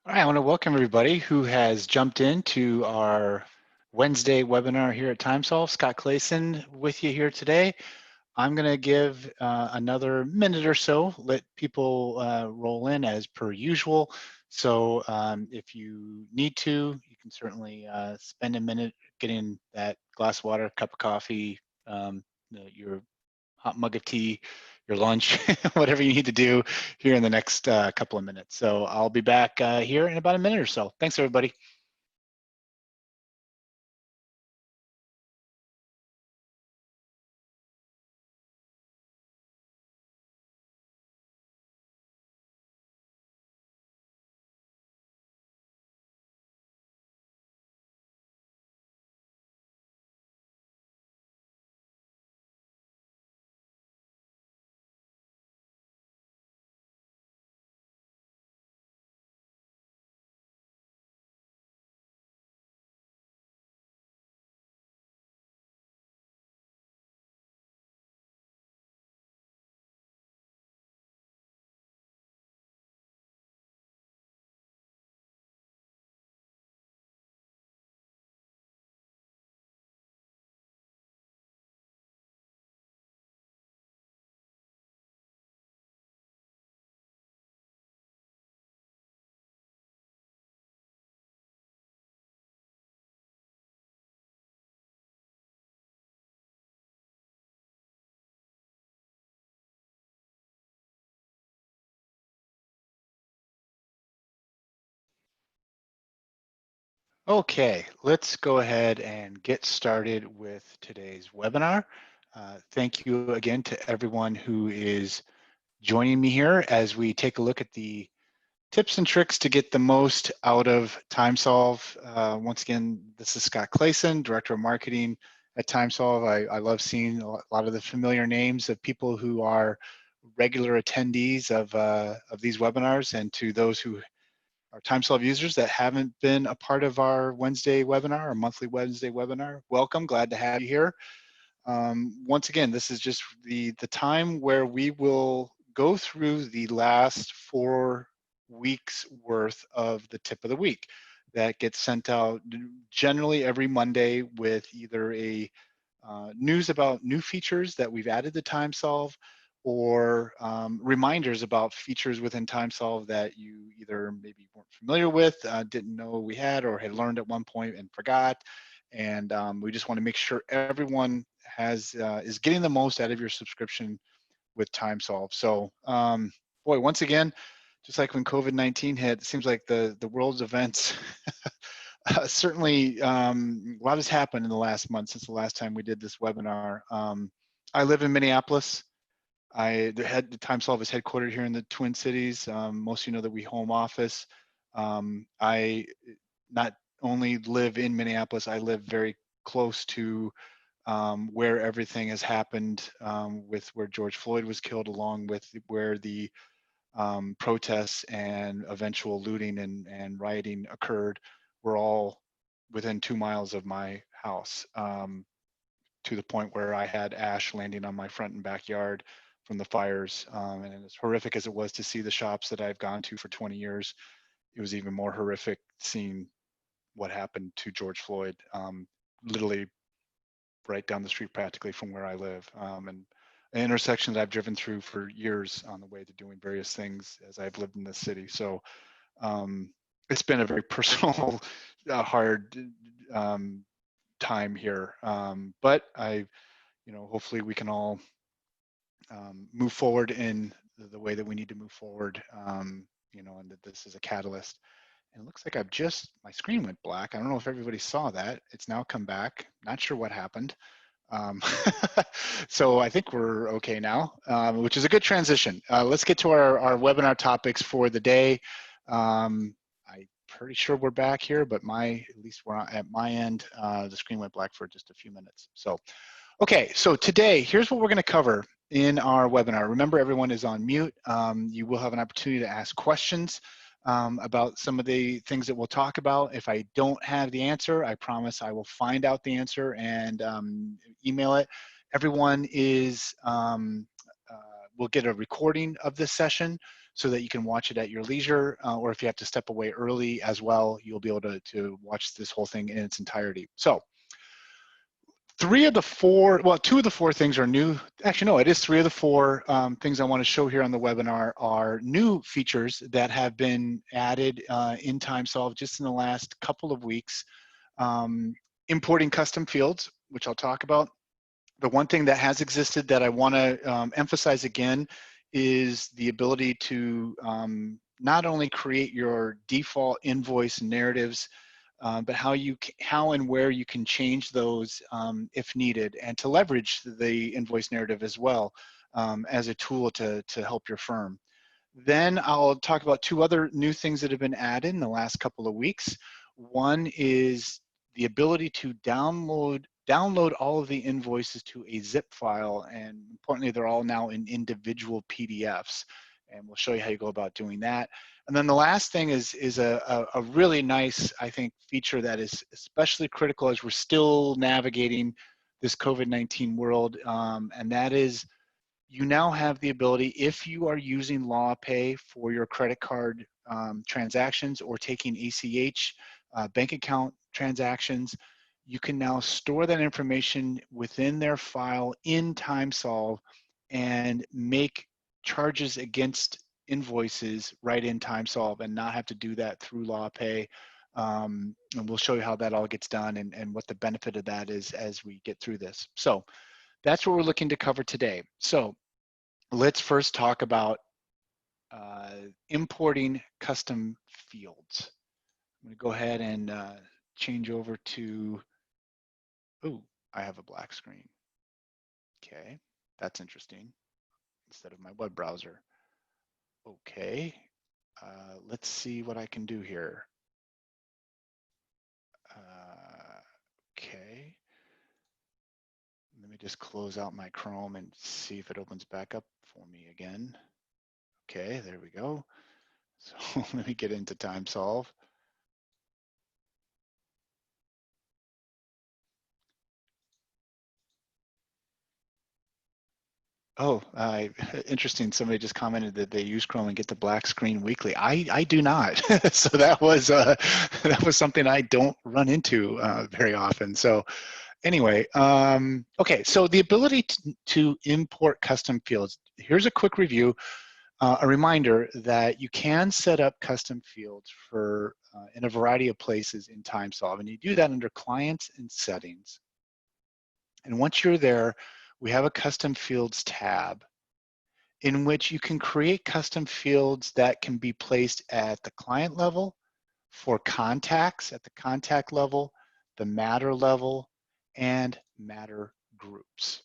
All right, I want to welcome everybody who has jumped into our Wednesday webinar here at TimeSolv. Scott Clayson with you here today. I'm going to give another minute or so, let people roll in as per usual. So if you need to, you can certainly spend a minute getting that glass of water, cup of coffee, your hot mug of tea, your lunch, whatever you need to do here in the next couple of minutes. So I'll be back here in about a minute or so. Thanks, everybody. Okay, let's go ahead and get started with today's webinar. Thank you again to everyone who is joining me here as we take a look at the tips and tricks to get the most out of TimeSolv. Once again, this is Scott Clayson, Director of Marketing at TimeSolv. I love seeing a lot of the familiar names of people who are regular attendees of these webinars, and to those who are TimeSolv users that haven't been a part of our Wednesday webinar, our monthly Wednesday webinar. Welcome, glad to have you here. Once again, this is just the time where we will go through the last 4 weeks worth of the tip of the week that gets sent out generally every Monday with either a news about new features that we've added to TimeSolv, or reminders about features within TimeSolv that you either maybe weren't familiar with, didn't know we had, or had learned at one point and forgot. And we just want to make sure everyone is getting the most out of your subscription with TimeSolv. So, boy, once again, just like when COVID-19 hit, it seems like the world's events certainly a lot has happened in the last month since the last time we did this webinar. I live in Minneapolis. The TimeSolv is headquartered here in the Twin Cities. Most of you know that we home office. I not only live in Minneapolis, I live very close to where everything has happened, with where George Floyd was killed, along with where the protests and eventual looting and rioting occurred. Were all within 2 miles of my house, to the point where I had ash landing on my front and backyard from the fires. And as horrific as it was to see the shops that I've gone to for 20 years, it was even more horrific seeing what happened to George Floyd, literally right down the street practically from where I live, and an intersection that I've driven through for years on the way to doing various things as I've lived in this city. So it's been a very personal, hard time here, but hopefully we can all move forward in the way that we need to move forward, and that this is a catalyst. And it looks like my screen went black. I don't know if everybody saw that. It's now come back. Not sure what happened. Um, so I think we're okay now, which is a good transition. Let's get to our webinar topics for the day. I'm pretty sure we're back here, but at least we're at my end. The screen went black for just a few minutes. So, okay, so today, here's what we're gonna cover in our webinar. Remember, everyone is on mute. You will have an opportunity to ask questions about some of the things that we'll talk about. If I don't have the answer, I promise I will find out the answer and email it. Everyone is we'll get a recording of this session so that you can watch it at your leisure, or if you have to step away early as well, you'll be able to watch this whole thing in its entirety. So two of the four things are new. Actually, no, it is three of the four things I want to show here on the webinar are new features that have been added in TimeSolv just in the last couple of weeks. Importing custom fields, which I'll talk about. The one thing that has existed that I want to emphasize again is the ability to not only create your default invoice narratives, but how and where you can change those if needed, and to leverage the invoice narrative as well as a tool to help your firm. Then I'll talk about two other new things that have been added in the last couple of weeks. One is the ability to download all of the invoices to a zip file, and importantly, they're all now in individual PDFs. And we'll show you how you go about doing that. And then the last thing is a really nice, I think, feature that is especially critical as we're still navigating this COVID-19 world, and that is you now have the ability, if you are using LawPay for your credit card transactions or taking ACH bank account transactions, you can now store that information within their file in TimeSolv and make charges against invoices right in TimeSolv and not have to do that through LawPay. And we'll show you how that all gets done and what the benefit of that is as we get through this. So that's what we're looking to cover today. So let's first talk about importing custom fields. I'm going to go ahead and change over to, oh, I have a black screen. Okay, that's interesting, instead of my web browser. Okay, let's see what I can do here. Okay, let me just close out my Chrome and see if it opens back up for me again. Okay, there we go. So let me get into TimeSolv. Oh, interesting. Somebody just commented that they use Chrome and get the black screen weekly. I do not. So that was something I don't run into very often. So anyway, okay. So the ability to import custom fields. Here's a quick review. A reminder that you can set up custom fields for in a variety of places in TimeSolv, and you do that under Clients and Settings. And once you're there, we have a Custom Fields tab in which you can create custom fields that can be placed at the client level, for contacts at the contact level, the matter level, and matter groups.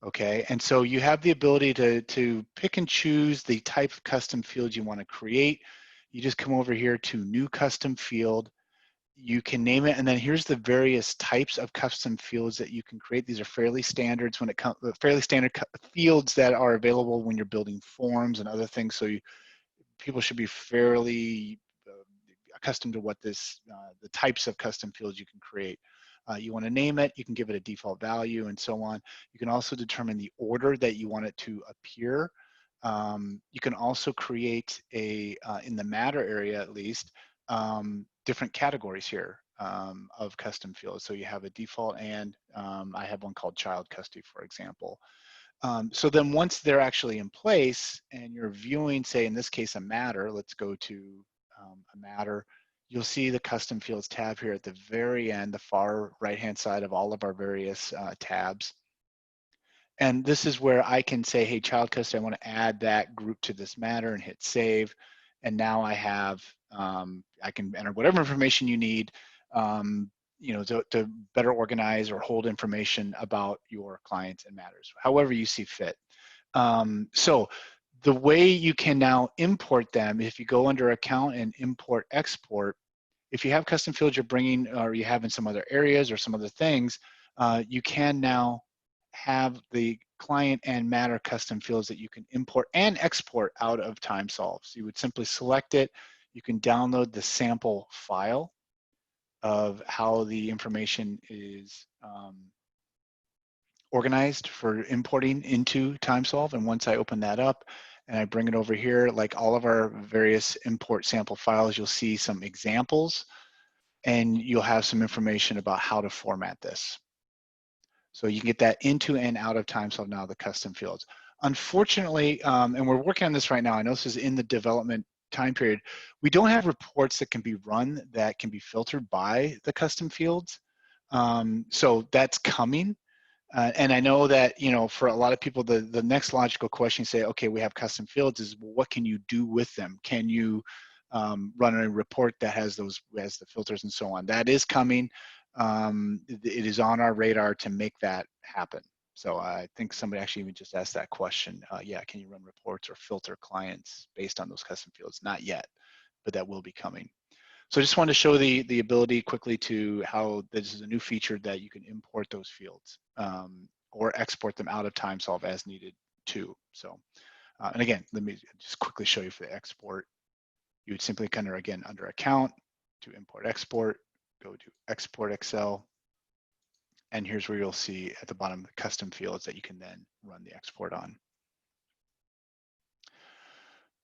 Okay, and so you have the ability to pick and choose the type of custom fields you want to create. You just come over here to New Custom Field. You can name it, and then here's the various types of custom fields that you can create. These are fairly standards when it comes, fairly standard fields that are available when you're building forms and other things. So people should be fairly accustomed to what the types of custom fields you can create. You want to name it, you can give it a default value, and so on. You can also determine the order that you want it to appear. You can also create in the matter area at least, different categories here of custom fields. So you have a default, and I have one called child custody, for example. So then once they're actually in place and you're viewing, say in this case, a matter, let's go to a matter, you'll see the custom fields tab here at the very end, the far right-hand side of all of our various tabs. And this is where I can say, hey, child custody, I want to add that group to this matter, and hit save. And now I have, I can enter whatever information you need, you know, to better organize or hold information about your clients and matters, however you see fit. So the way you can now import them, if you go under account and import export, if you have custom fields you're bringing or you have in some other areas or some other things, you can now have the client and matter custom fields that you can import and export out of TimeSolv. So you would simply select it. You can download the sample file of how the information is organized for importing into TimeSolv. And once I open that up and I bring it over here, like all of our various import sample files, you'll see some examples and you'll have some information about how to format this. So you can get that into and out of TimeSolv now, the custom fields. Unfortunately, and we're working on this right now, I know this is in the development time period, we don't have reports that can be run that can be filtered by the custom fields. So that's coming. And I know that, you know, for a lot of people, the next logical question you say, okay, we have custom fields is, well, what can you do with them? Can you run a report that has those, has the filters and so on? That is coming. It is on our radar to make that happen. So I think somebody actually even just asked that question. Yeah, can you run reports or filter clients based on those custom fields? Not yet, but that will be coming. So I just wanted to show the ability quickly to how this is a new feature that you can import those fields or export them out of TimeSolv as needed too. So, and again, let me just quickly show you for the export. You would simply kind of, again, under account to import export, go to export Excel. And here's where you'll see at the bottom the custom fields that you can then run the export on.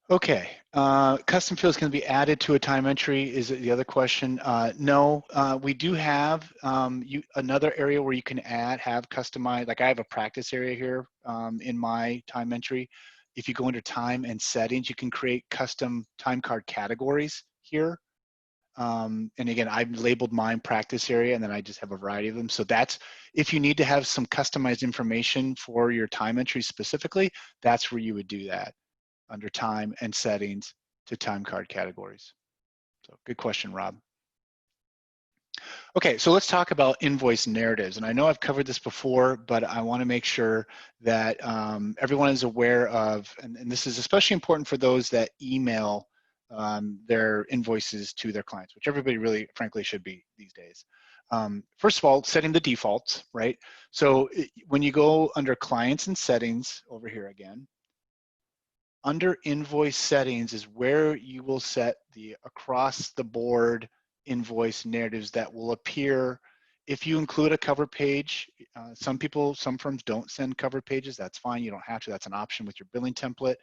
Okay, custom fields can be added to a time entry is the other question. No, we do have another area where you can have customized, like I have a practice area here in my time entry. If you go under time and settings, you can create custom time card categories here. And again, I've labeled mine practice area and then I just have a variety of them. So that's, if you need to have some customized information for your time entry specifically, that's where you would do that, under time and settings to time card categories. So good question, Rob. Okay, so let's talk about invoice narratives. And I know I've covered this before, but I want to make sure that everyone is aware of, and this is especially important for those that email their invoices to their clients, which everybody really, frankly, should be these days. First of all, setting the defaults, right? So when you go under clients and settings over here again, under invoice settings is where you will set the across the board invoice narratives that will appear if you include a cover page. Some firms don't send cover pages. That's fine. You don't have to. That's an option with your billing template.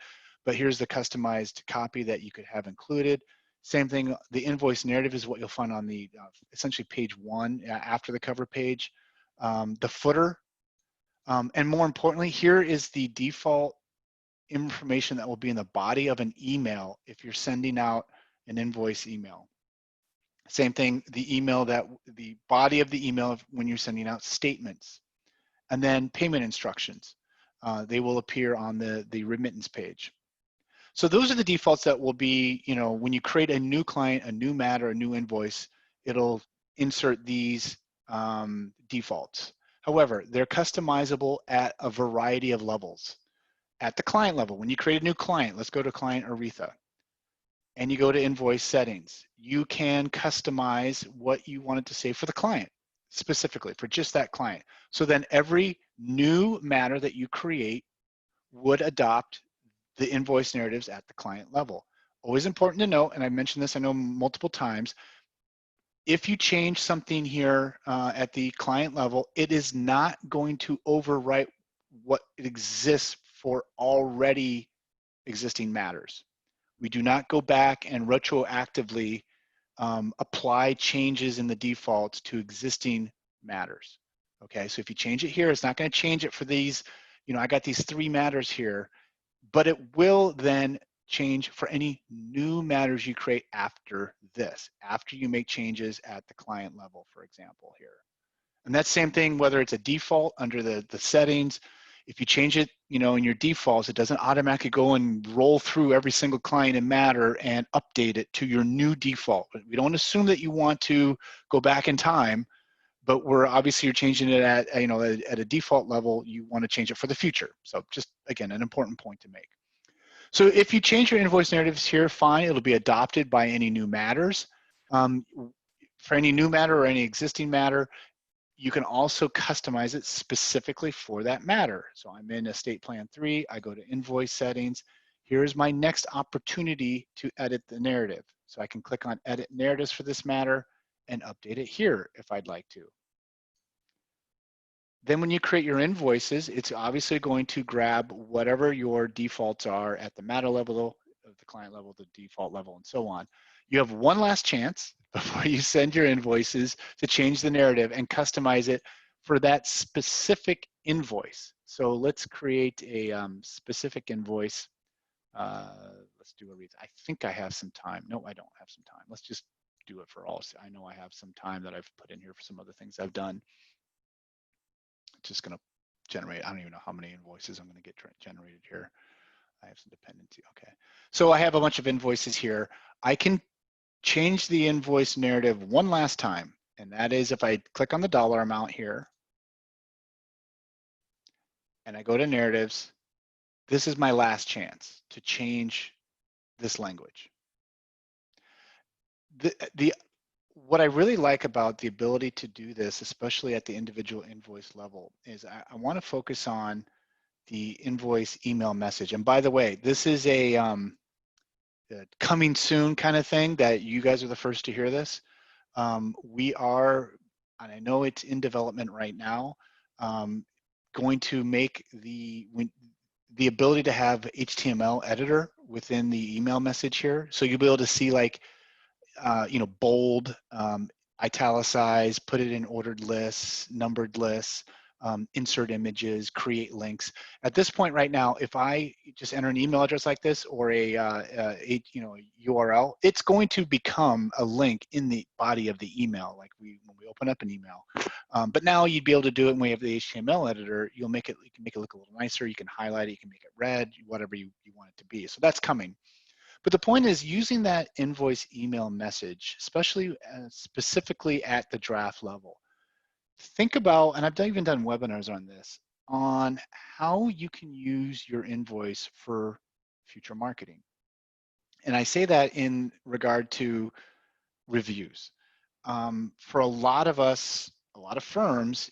But here's the customized copy that you could have included. Same thing, the invoice narrative is what you'll find on the essentially page 1 after the cover page. The footer, and more importantly, here is the default information that will be in the body of an email if you're sending out an invoice email. Same thing, the body of the email when you're sending out statements. And then payment instructions. They will appear on the remittance page. So those are the defaults that will be, you know, when you create a new client, a new matter, a new invoice, it'll insert these defaults. However, they're customizable at a variety of levels. At the client level, when you create a new client, let's go to client Aretha, and you go to invoice settings, you can customize what you want it to say for the client, specifically for just that client. So then every new matter that you create would adopt the invoice narratives at the client level. Always important to note, and I mentioned this I know multiple times, if you change something here at the client level, it is not going to overwrite what exists for already existing matters. We do not go back and retroactively apply changes in the defaults to existing matters. Okay, so if you change it here, it's not going to change it for these, you know, I got these 3 matters here, but it will then change for any new matters you create after this, after you make changes at the client level, for example, here. And that's same thing, whether it's a default under the settings. If you change it, you know, in your defaults, it doesn't automatically go and roll through every single client and matter and update it to your new default. We don't assume that you want to go back in time, but obviously you're changing it at, you know, at a default level, you want to change it for the future. So just, again, an important point to make. So if you change your invoice narratives here, fine, it'll be adopted by any new matters. For any new matter or any existing matter, you can also customize it specifically for that matter. So I'm in Estate Plan 3, I go to Invoice Settings. Here's my next opportunity to edit the narrative. So I can click on Edit Narratives for this matter and update it here if I'd like to. Then when you create your invoices, it's obviously going to grab whatever your defaults are at the matter level, of the client level, the default level, and so on. You have one last chance before you send your invoices to change the narrative and customize it for that specific invoice. So let's create a specific invoice. Let's do a read. I think I have some time. No, I don't have some time. Let's just do it for all. I know I have some time that I've put in here for some other things I've done. Just going to generate, I don't even know how many invoices I'm going to get generated here. I have some dependency. Okay. So I have a bunch of invoices here. I can change the invoice narrative one last time. And that is if I click on the dollar amount here and I go to narratives, this is my last chance to change this language. What I really like about the ability to do this, especially at the individual invoice level, is I want to focus on the invoice email message. And by the way, this is a coming soon kind of thing that you guys are the first to hear this. We are, and I know it's in development right now, going to make the ability to have HTML editor within the email message here. So you'll be able to see like, bold, italicize, put it in ordered lists, numbered lists, insert images, create links. At this point right now, if I just enter an email address like this or a URL, it's going to become a link in the body of the email, like when we open up an email. But now you'd be able to do it when we have the HTML editor. You can make it look a little nicer. You can highlight it. You can make it red, whatever you want it to be. So that's coming. But the point is using that invoice email message, especially specifically at the draft level. Think about, and I've even done webinars on this, on how you can use your invoice for future marketing. And I say that in regard to reviews. For a lot of us, a lot of firms,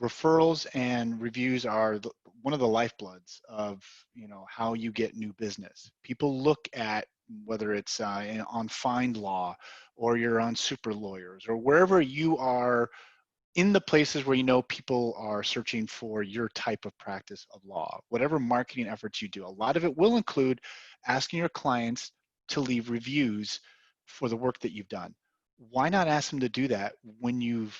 referrals and reviews are one of the lifebloods of, how you get new business. People look at whether it's on FindLaw or you're on Super Lawyers or wherever you are in the places where people are searching for your type of practice of law, whatever marketing efforts you do. A lot of it will include asking your clients to leave reviews for the work that you've done. Why not ask them to do that when you've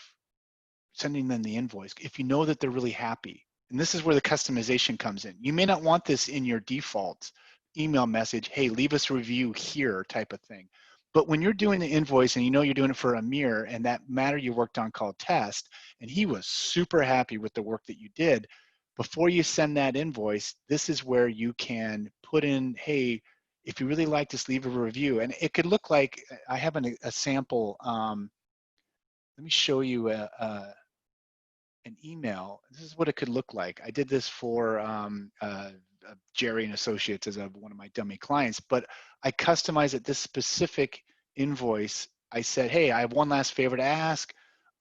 sending them the invoice if you know that they're really happy? And this is where the customization comes in. You may not want this in your default email message, hey, leave us a review here type of thing. But when you're doing the invoice and you're doing it for Amir and that matter you worked on called test, and he was super happy with the work that you did, before you send that invoice, this is where you can put in, hey, if you really like this, leave a review. And it could look like, I have a sample. Let me show you an email. This is what it could look like. I did this for Jerry and Associates as one of my dummy clients, but I customized it, this specific invoice. I said, hey, I have one last favor to ask.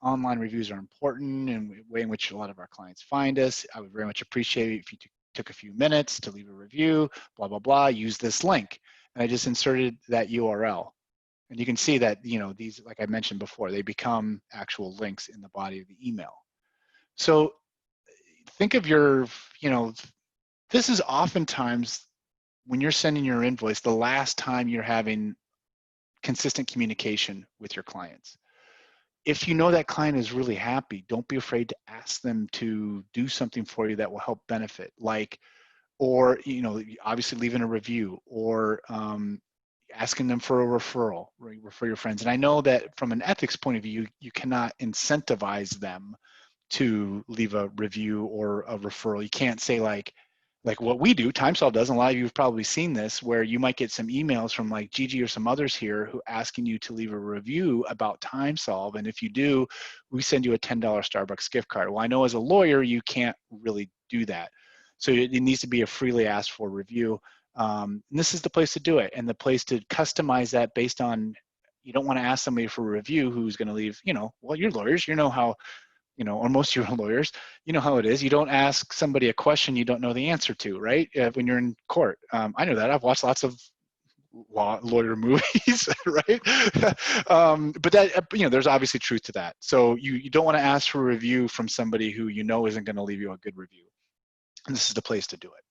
Online reviews are important and the way in which a lot of our clients find us. I would very much appreciate it if you took a few minutes to leave a review, blah, blah, blah, use this link. And I just inserted that URL. And you can see that, these, like I mentioned before, they become actual links in the body of the email. So think of this is oftentimes when you're sending your invoice, the last time you're having consistent communication with your clients. If you know that client is really happy, don't be afraid to ask them to do something for you that will help benefit, or obviously leaving a review, or asking them for a referral, refer your friends. And I know that from an ethics point of view, you cannot incentivize them to leave a review or a referral. You can't say like what we do, TimeSolv does, and a lot of you have probably seen this, where you might get some emails from like Gigi or some others here who asking you to leave a review about TimeSolv. And if you do, we send you a $10 Starbucks gift card. Well, I know as a lawyer, you can't really do that. So it needs to be a freely asked for review. And this is the place to do it, and the place to customize that based on, you don't want to ask somebody for a review who's going to leave, well, you're lawyers, how, or most of your lawyers, you know how it is. You don't ask somebody a question you don't know the answer to, right? When you're in court. I know that. I've watched lots of law lawyer movies, right? But that, there's obviously truth to that. So you don't want to ask for a review from somebody who you know isn't going to leave you a good review. And this is the place to do it.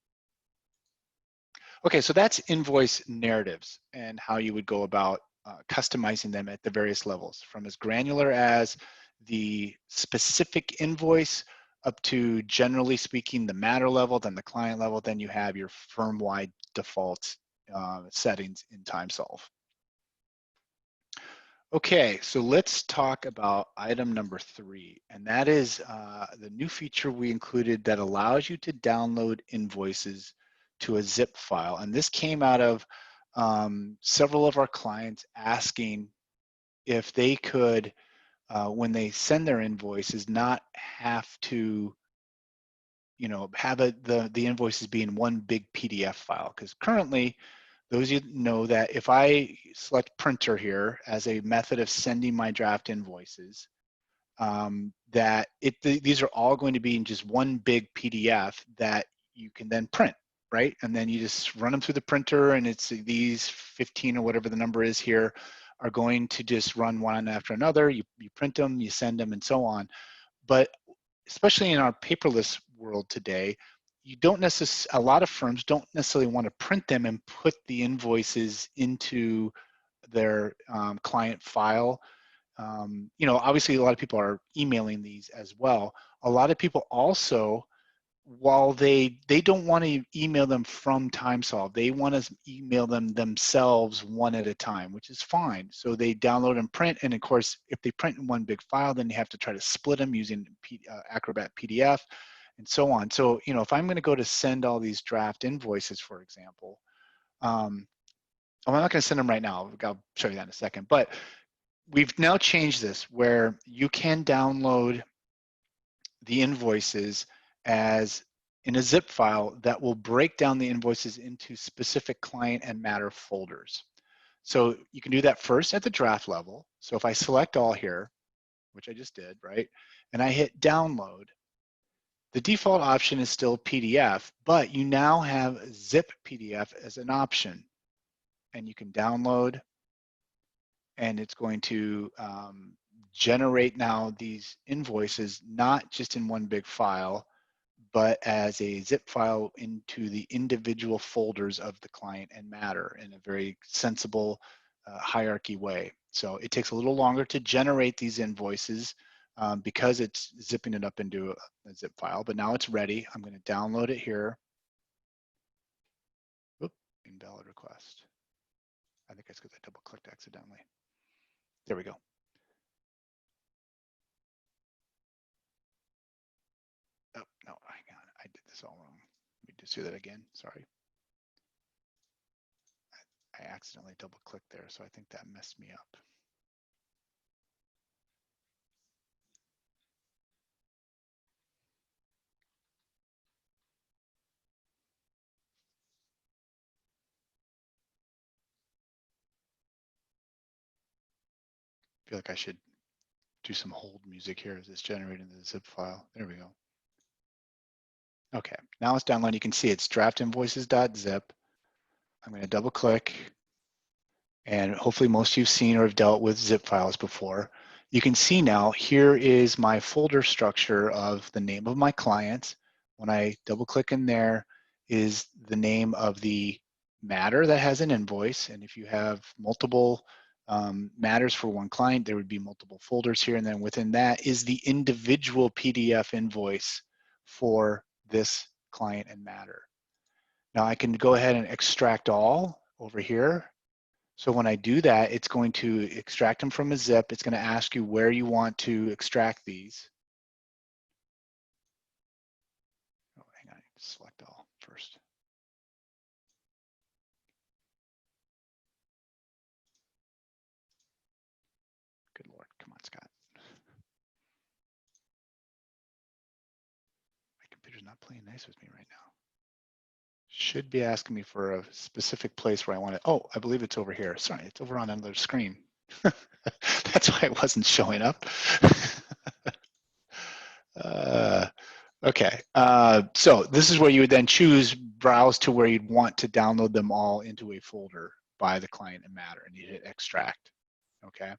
Okay, so that's invoice narratives and how you would go about customizing them at the various levels, from as granular as the specific invoice up to, generally speaking, the matter level, then the client level, then you have your firm-wide default settings in TimeSolv. Okay, so let's talk about item number 3, and that is the new feature we included that allows you to download invoices to a zip file. And this came out of several of our clients asking if they could, when they send their invoices, not have to, have the invoices be in one big PDF file. Because currently, those of you know that if I select printer here as a method of sending my draft invoices, these are all going to be in just one big PDF that you can then print, right? And then you just run them through the printer, and it's these 15 or whatever the number is here are going to just run one after another. You print them, you send them, and so on. But especially in our paperless world today, a lot of firms don't necessarily want to print them and put the invoices into their client file. Obviously a lot of people are emailing these as well. A lot of people also, while they don't want to email them from TimeSolv, they want to email them themselves one at a time, which is fine. So they download and print, and of course, if they print in one big file, then you have to try to split them using Acrobat PDF and so on. So, if I'm going to go to send all these draft invoices, for example, I'm not going to send them right now. I'll show you that in a second. But we've now changed this where you can download the invoices as in a zip file that will break down the invoices into specific client and matter folders. So you can do that first at the draft level. So if I select all here, which I just did, right, and I hit download, the default option is still PDF, but you now have zip PDF as an option, and you can download, and it's going to generate now these invoices not just in one big file, but as a zip file into the individual folders of the client and matter in a very sensible hierarchy way. So it takes a little longer to generate these invoices because it's zipping it up into a zip file, but now it's ready. I'm going to download it here. Oop, invalid request. I think it's because I double clicked accidentally. There we go. Oh, no, hang on. I did this all wrong. Let me just do that again. Sorry. I accidentally double clicked there, so I think that messed me up. I feel like I should do some hold music here as it's generating the zip file. There we go. Okay, now it's downloading. You can see it's draftinvoices.zip. I'm going to double click, and hopefully most of you've seen or have dealt with zip files before. You can see now here is my folder structure of the name of my client. When I double click in there is the name of the matter that has an invoice, and if you have multiple matters for one client, there would be multiple folders here, and then within that is the individual PDF invoice for this client and matter. Now I can go ahead and extract all over here. So when I do that, it's going to extract them from a zip. It's going to ask you where you want to extract these. Oh, hang on, select all first. Good Lord, come on, Scott. My computer's not playing nice with me right now. Should be asking me for a specific place where I want it. Oh, I believe it's over here. Sorry, it's over on another screen. That's why it wasn't showing up. Okay, so this is where you would then choose browse to where you'd want to download them all into a folder. by the client and matter, and you hit extract. Okay,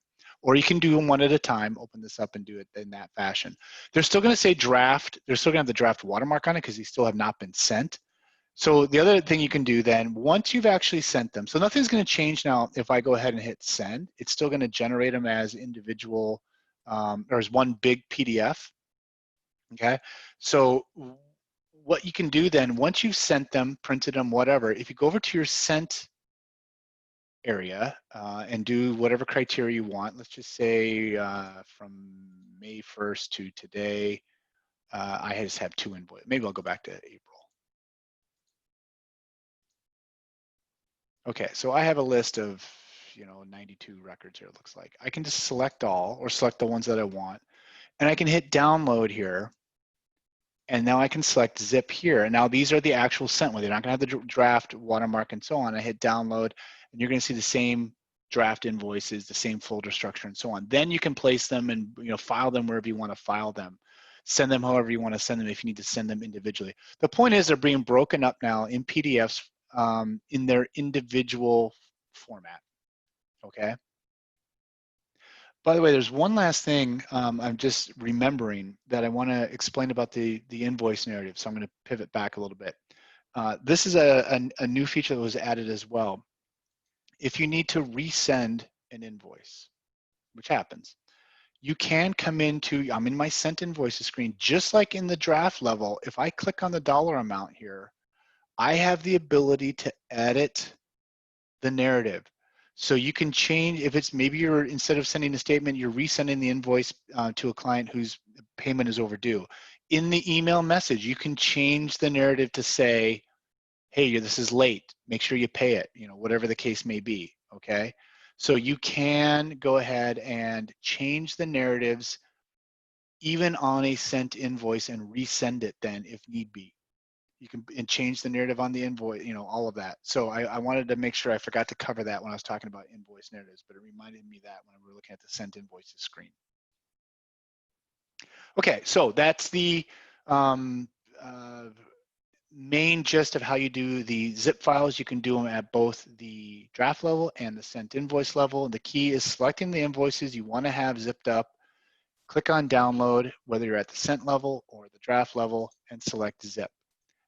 or you can do them one at a time, open this up and do it in that fashion. They're still going to say draft. They're still going to have the draft watermark on it because these still have not been sent. So the other thing you can do then, once you've actually sent them, so nothing's going to change now if I go ahead and hit send. It's still going to generate them as individual, or as one big PDF. Okay, so what you can do then, once you've sent them, printed them, whatever, if you go over to your sent area and do whatever criteria you want. Let's just say from May 1st to today, I just have 2 invoices. Maybe I'll go back to April. Okay, so I have a list of 92 records here, it looks like. I can just select all or select the ones that I want, and I can hit download here. And now I can select zip here. And now these are the actual sent ones. They're not going to have the draft watermark and so on. I hit download, and you're going to see the same draft invoices, the same folder structure, and so on. Then you can place them and file them wherever you want to file them. Send them however you want to send them if you need to send them individually. The point is they're being broken up now in PDFs in their individual format. Okay. By the way, there's one last thing I'm just remembering that I want to explain about the invoice narrative. So I'm going to pivot back a little bit. This is a new feature that was added as well. If you need to resend an invoice, which happens, you can come into, I'm in my sent invoices screen, just like in the draft level. If I click on the dollar amount here, I have the ability to edit the narrative. So you can change, if it's maybe you're, instead of sending a statement, you're resending the invoice to a client whose payment is overdue. In the email message, you can change the narrative to say, hey, this is late, make sure you pay it, whatever the case may be, okay? So you can go ahead and change the narratives even on a sent invoice and resend it then if need be. You can and change the narrative on the invoice, all of that. So I wanted to make sure I forgot to cover that when I was talking about invoice narratives, but it reminded me that when we were looking at the sent invoices screen. Okay, so that's the main gist of how you do the zip files. You can do them at both the draft level and the sent invoice level. And the key is selecting the invoices you want to have zipped up. Click on download, whether you're at the sent level or the draft level, and select zip.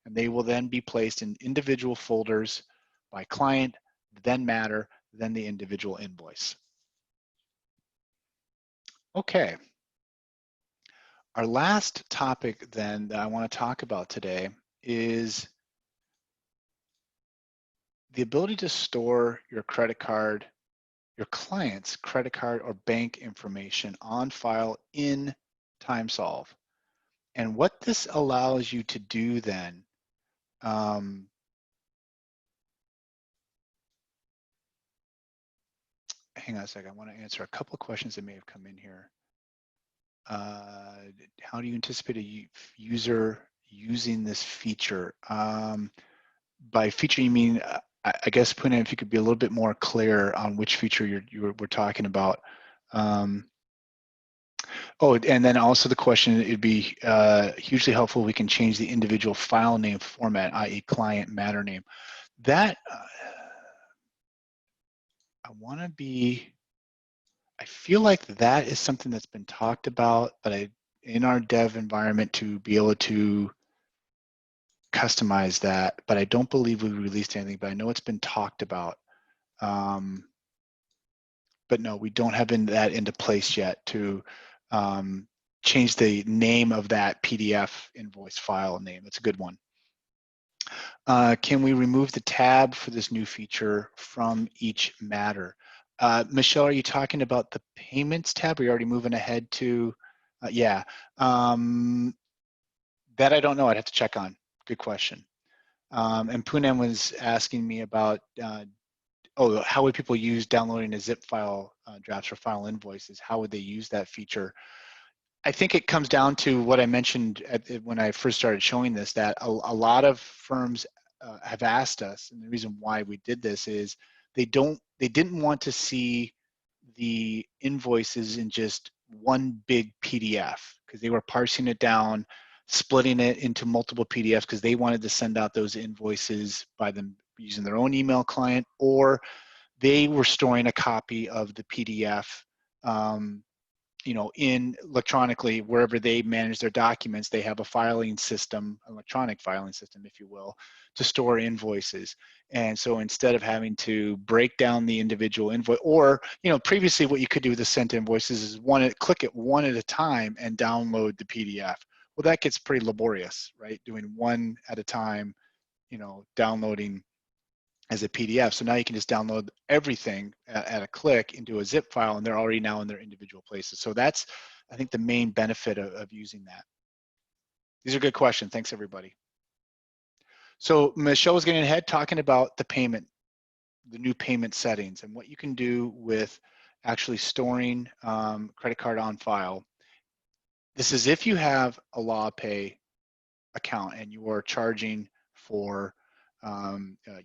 And they will then be placed in individual folders by client, then matter, then the individual invoice. Okay. Our last topic then that I want to talk about today is the ability to store your credit card, your client's credit card or bank information on file in TimeSolv. And what this allows you to do then, hang on a second, I want to answer a couple of questions that may have come in here. How do you anticipate a user using this feature? By feature, you mean, I guess, Poonam, if you could be a little bit more clear on which feature we're talking about. Oh, and then also the question, it'd be hugely helpful if we can change the individual file name format, i.e. client matter name. That, I want to be, I feel like that is something that's been talked about, but in our dev environment to be able to customize that, but I don't believe we released anything, but I know it's been talked about. But no, we don't have that into place yet to change the name of that PDF invoice file name. It's a good one. Can we remove the tab for this new feature from each matter? Michelle, are you talking about the payments tab? Are you already moving ahead to, yeah. That I don't know, I'd have to check on. Good question. And Poonam was asking me about, how would people use downloading a zip file drafts or file invoices? How would they use that feature? I think it comes down to what I mentioned when I first started showing this, that a lot of firms have asked us, and the reason why we did this is they didn't want to see the invoices in just one big PDF because they were parsing it down, splitting it into multiple PDFs because they wanted to send out those invoices by them using their own email client, or they were storing a copy of the PDF, you know, in electronically wherever they manage their documents. They have a filing system, electronic filing system, if you will, to store invoices. And so instead of having to break down the individual invoice, or, you know, previously what you could do with the sent invoices is click it one at a time and download the PDF. Well, that gets pretty laborious, right? Doing one at a time, you know, downloading as a PDF. So now you can just download everything at a click into a zip file, and they're already now in their individual places. So that's, I think, the main benefit of using that. These are good questions. Thanks, everybody. So Michelle was getting ahead talking about the payment, the new payment settings, and what you can do with actually storing credit card on file. This is if you have a LawPay account and you are charging for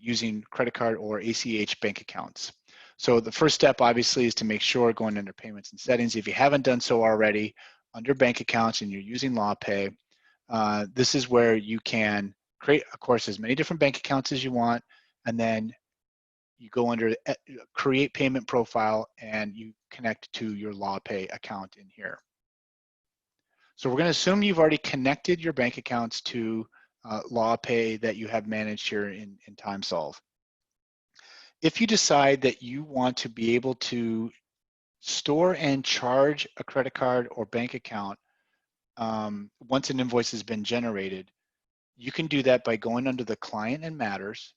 using credit card or ACH bank accounts. So the first step obviously is to make sure, going under payments and settings, if you haven't done so already, under bank accounts and you're using LawPay, this is where you can create, of course, as many different bank accounts as you want, and then you go under create payment profile and you connect to your LawPay account in here. So we're going to assume you've already connected your bank accounts to LawPay that you have managed here in TimeSolv. If you decide that you want to be able to store and charge a credit card or bank account once an invoice has been generated, you can do that by going under the client and matters,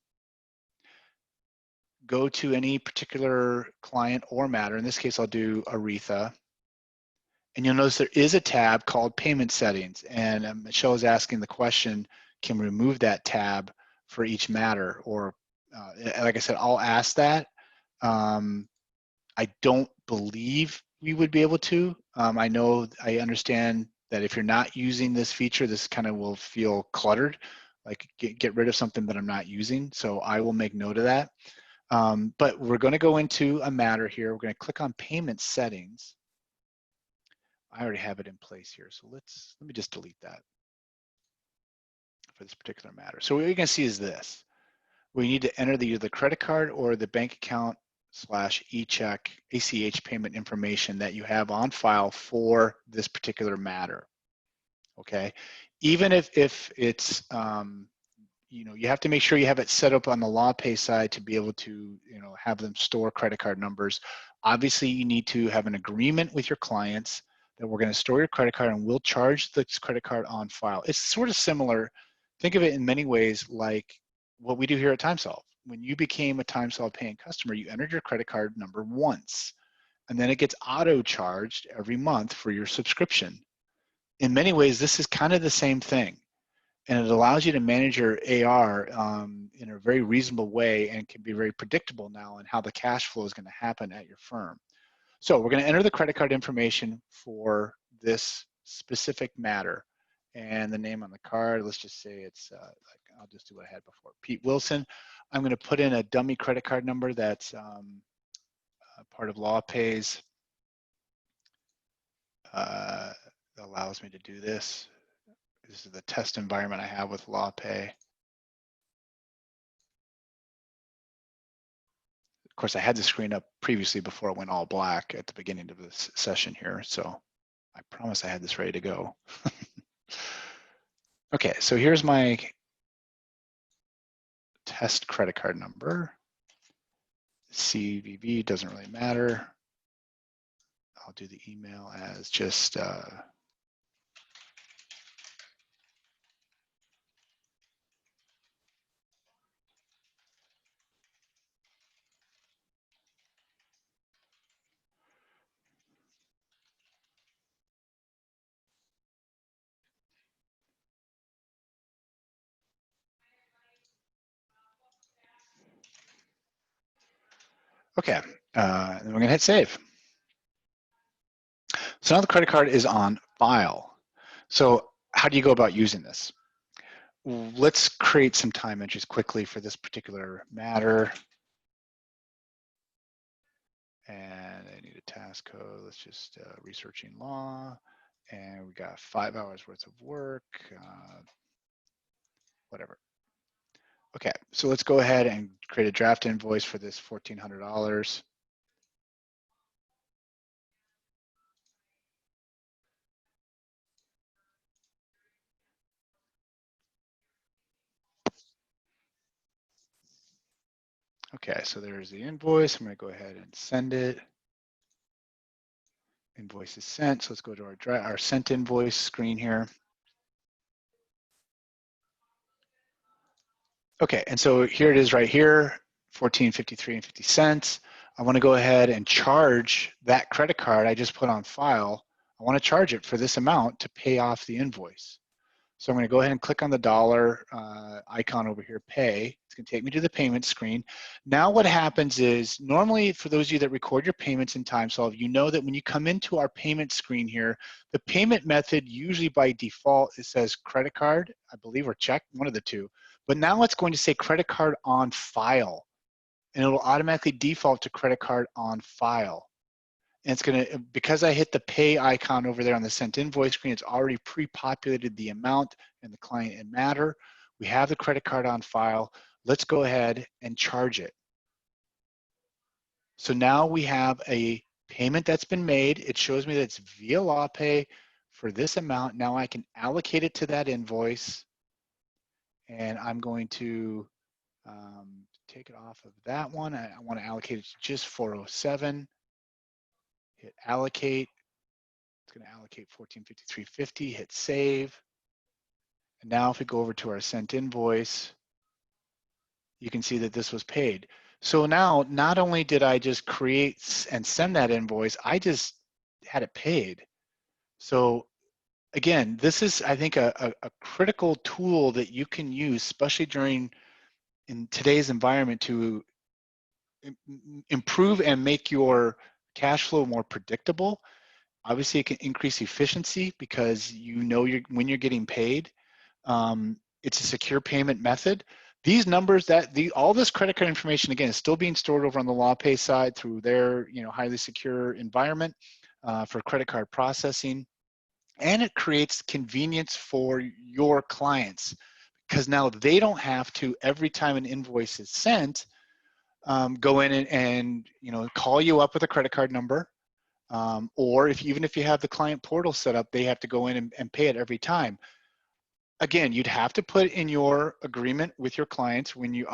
go to any particular client or matter. In this case, I'll do Aretha. And you'll notice there is a tab called Payment Settings. And Michelle is asking the question, can we remove that tab for each matter? Or like I said, I'll ask that. I don't believe we would be able to. I understand that if you're not using this feature, this kind of will feel cluttered, like get rid of something that I'm not using. So I will make note of that. But we're going to go into a matter here. We're going to click on Payment Settings. I already have it in place here, so let me just delete that for this particular matter. So what you're going to see is this. We need to enter either the credit card or the bank account / e-check ACH payment information that you have on file for this particular matter. Okay, even if it's you know, you have to make sure you have it set up on the LawPay side to be able to, you know, have them store credit card numbers. Obviously, you need to have an agreement with your clients that we're going to store your credit card and we'll charge this credit card on file. It's sort of similar. Think of it in many ways like what we do here at TimeSolv. When you became a TimeSolv paying customer, you entered your credit card number once, and then it gets auto charged every month for your subscription. In many ways, this is kind of the same thing. And it allows you to manage your AR in a very reasonable way and can be very predictable now in how the cash flow is going to happen at your firm. So we're going to enter the credit card information for this specific matter. And the name on the card, let's just say it's, I'll just do what I had before, Pete Wilson. I'm going to put in a dummy credit card number that's part of LawPay's. Allows me to do this. This is the test environment I have with LawPay. Of course, I had the screen up previously before it went all black at the beginning of this session here. So I promise I had this ready to go. Okay, so here's my test credit card number. CVV doesn't really matter. I'll do the email as just okay, and we're gonna hit save. So now the credit card is on file. So how do you go about using this? Let's create some time entries quickly for this particular matter. And I need a task code. Let's just researching law. And we got 5 hours worth of work, whatever. Okay, so let's go ahead and create a draft invoice for this $1,400. Okay, so there's the invoice. I'm going to go ahead and send it. Invoice is sent. So let's go to our sent invoice screen here. Okay, and so here it is right here, $14.53.50. I want to go ahead and charge that credit card I just put on file. I want to charge it for this amount to pay off the invoice. So I'm going to go ahead and click on the dollar icon over here, pay. It's going to take me to the payment screen. Now what happens is, normally for those of you that record your payments in TimeSolv, you know that when you come into our payment screen here, the payment method usually by default, it says credit card, I believe, or check, one of the two. But now it's going to say credit card on file, and it'll automatically default to credit card on file. And it's going to, because I hit the pay icon over there on the sent invoice screen, it's already pre-populated the amount and the client and matter. We have the credit card on file. Let's go ahead and charge it. So now we have a payment that's been made. It shows me that it's via LawPay for this amount. Now I can allocate it to that invoice, and I'm going to take it off of that one. I want to allocate it to just 407. Hit allocate. It's going to allocate 1453.50, hit save. And now if we go over to our sent invoice, you can see that this was paid. So now, not only did I just create and send that invoice, I just had it paid. So again, this is, I think, a critical tool that you can use, especially in today's environment, to improve and make your cash flow more predictable. Obviously, it can increase efficiency because you know when you're getting paid. It's a secure payment method. These numbers, all this credit card information, again, is still being stored over on the LawPay side through their highly secure environment for credit card processing. And it creates convenience for your clients, because now they don't have to, every time an invoice is sent, go in and call you up with a credit card number. Or even if you have the client portal set up, they have to go in and pay it every time. Again, you'd have to put in your agreement with your clients when you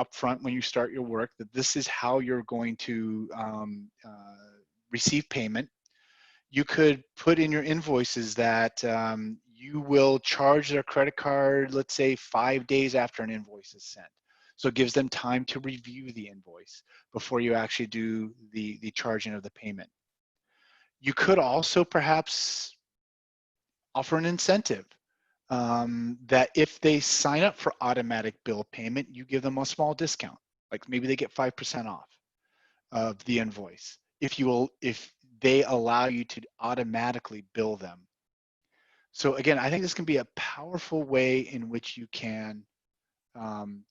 start your work, that this is how you're going to receive payment. You could put in your invoices that you will charge their credit card, let's say 5 days after an invoice is sent. So it gives them time to review the invoice before you actually do the charging of the payment. You could also perhaps offer an incentive that if they sign up for automatic bill payment, you give them a small discount. Like maybe they get 5% off of the invoice if they allow you to automatically bill them. So again, I think this can be a powerful way in which you can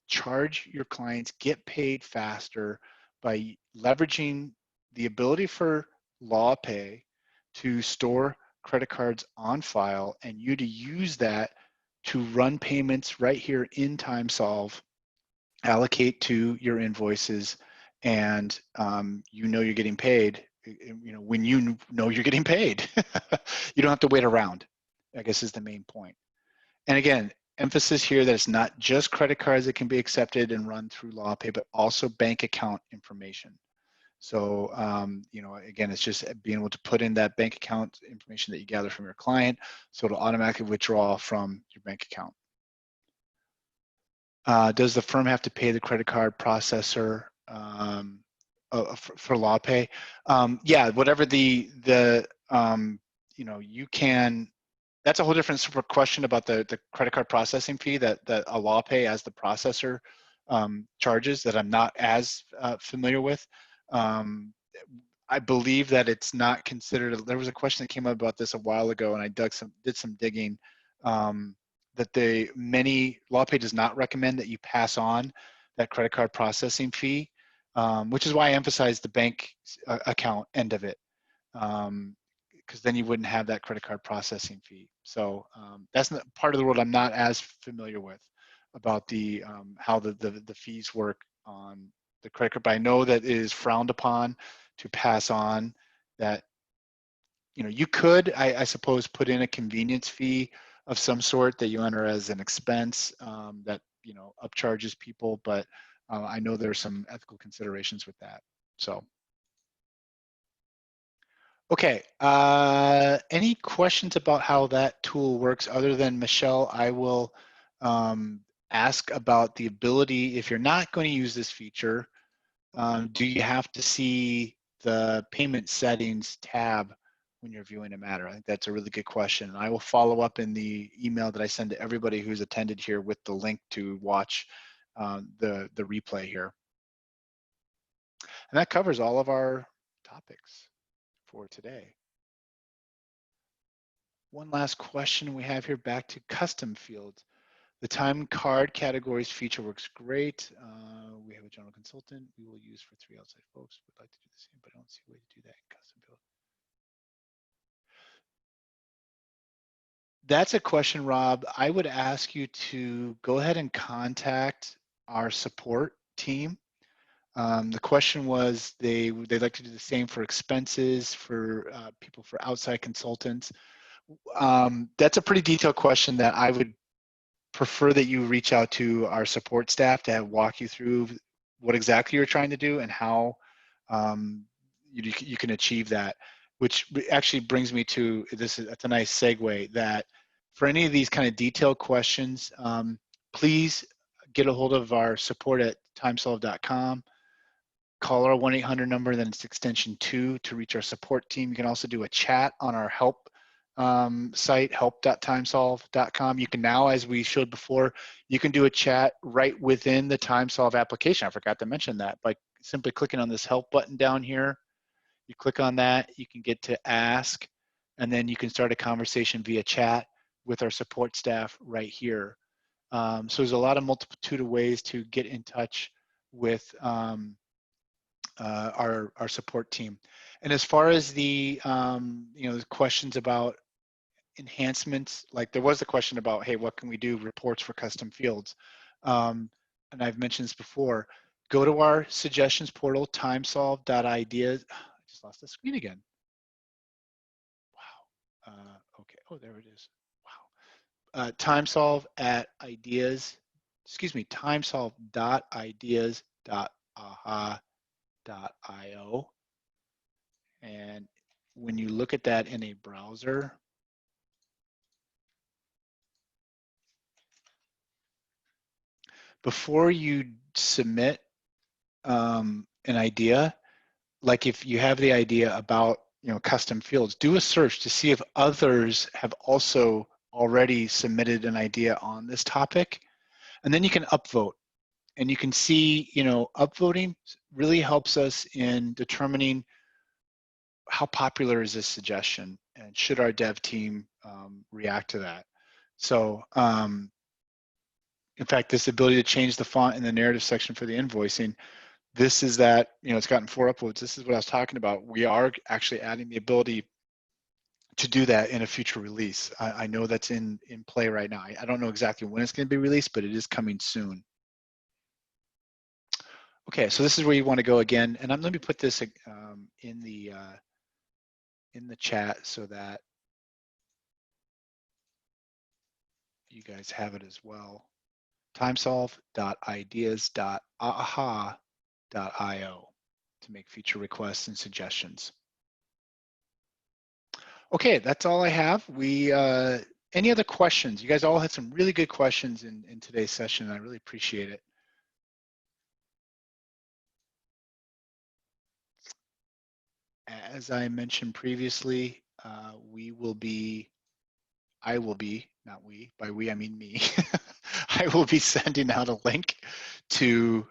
charge your clients, get paid faster by leveraging the ability for LawPay to store credit cards on file, and you to use that to run payments right here in TimeSolv, allocate to your invoices, and you're getting paid. When you know you're getting paid, you don't have to wait around, I guess, is the main point. And again, emphasis here that it's not just credit cards that can be accepted and run through LawPay, but also bank account information. So, again, it's just being able to put in that bank account information that you gather from your client, so it'll automatically withdraw from your bank account. Does the firm have to pay the credit card processor for LawPay? Yeah, whatever you can. That's a whole different super question about the credit card processing fee that a LawPay as the processor charges, that I'm not as familiar with. I believe that it's not considered. There was a question that came up about this a while ago, and I did some digging. That many LawPay does not recommend that you pass on that credit card processing fee, which is why I emphasize the bank account end of it. Because then you wouldn't have that credit card processing fee. So that's not part of the world I'm not as familiar with. about the how the fees work on the credit card. But I know that it is frowned upon to pass on that. You know, you could, I suppose, put in a convenience fee of some sort that you enter as an expense that, you know, upcharges people, but I know there's some ethical considerations with that. So, okay, any questions about how that tool works other than Michelle? I will ask about the ability, if you're not going to use this feature, do you have to see the payment settings tab when you're viewing a matter? I think that's a really good question. And I will follow up in the email that I send to everybody who's attended here with the link to watch the replay here. And that covers all of our topics for today. One last question we have here, back to custom fields. The time card categories feature works great. We have a general consultant we will use for 3 outside folks. Would like to do the same, but I don't see a way to do that in custom field. That's a question, Rob. I would ask you to go ahead and contact our support team. The question was they'd like to do the same for expenses for people for outside consultants. That's a pretty detailed question that I would prefer that you reach out to our support staff to walk you through what exactly you're trying to do and how you can achieve that, which actually brings me to this. That's a nice segue that for any of these kind of detailed questions, please get a hold of our support at timesolv.com. Call our 1-800 number, then it's extension 2 to reach our support team. You can also do a chat on our help site, help.timesolv.com. You can now, as we showed before, you can do a chat right within the TimeSolv application. I forgot to mention that. By simply clicking on this help button down here, you click on that, you can get to ask, and then you can start a conversation via chat with our support staff right here. So there's a lot of multitude of ways to get in touch with our support team. And as far as the the questions about enhancements, like there was a question about, hey, what can we do reports for custom fields? And I've mentioned this before. Go to our suggestions portal, timesolv.ideas. I just lost the screen again. Wow. Okay. Oh, there it is. Wow. TimeSolv at ideas. Excuse me. TimeSolv.ideas.aha.io. And when you look at that in a browser, before you submit an idea, like if you have the idea about custom fields, do a search to see if others have also already submitted an idea on this topic, and then you can upvote. And you can see, upvoting really helps us in determining how popular is this suggestion and should our dev team react to that. So in fact, this ability to change the font in the narrative section for the invoicing, this is that, it's gotten 4 upvotes. This is what I was talking about. We are actually adding the ability to do that in a future release. I know that's in play right now. I don't know exactly when it's going to be released, but it is coming soon. Okay, so this is where you want to go again, and let me put this in the chat so that you guys have it as well. timesolv.ideas.aha.io to make feature requests and suggestions. Okay, that's all I have. Any other questions? You guys all had some really good questions in today's session, and I really appreciate it. As I mentioned previously, I will be, not we, by we I mean me, I will be sending out a link to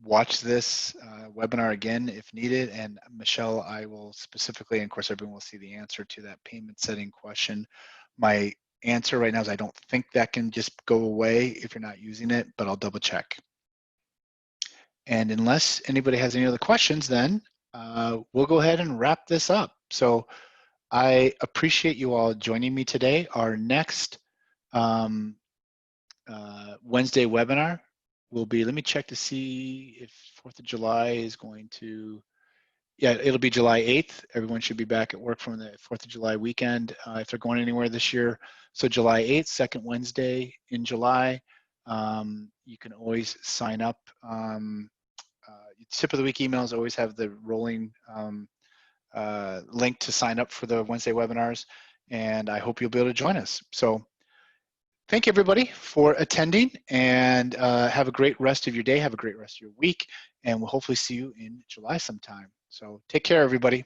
watch this webinar again if needed. And Michelle, I will specifically, and of course everyone will see the answer to that payment setting question. My answer right now is I don't think that can just go away if you're not using it, but I'll double check. And unless anybody has any other questions, then we'll go ahead and wrap this up. So I appreciate you all joining me today. Our next Wednesday webinar will be, let me check to see if 4th of July is going to, yeah, it'll be July 8th. Everyone should be back at work from the 4th of July weekend if they're going anywhere this year. So July 8th, second Wednesday in July. You can always sign up. Tip of the week emails always have the rolling link to sign up for the Wednesday webinars, and I hope you'll be able to join us. So thank you everybody for attending, and have a great rest of your day, have a great rest of your week, and we'll hopefully see you in July sometime. So take care everybody.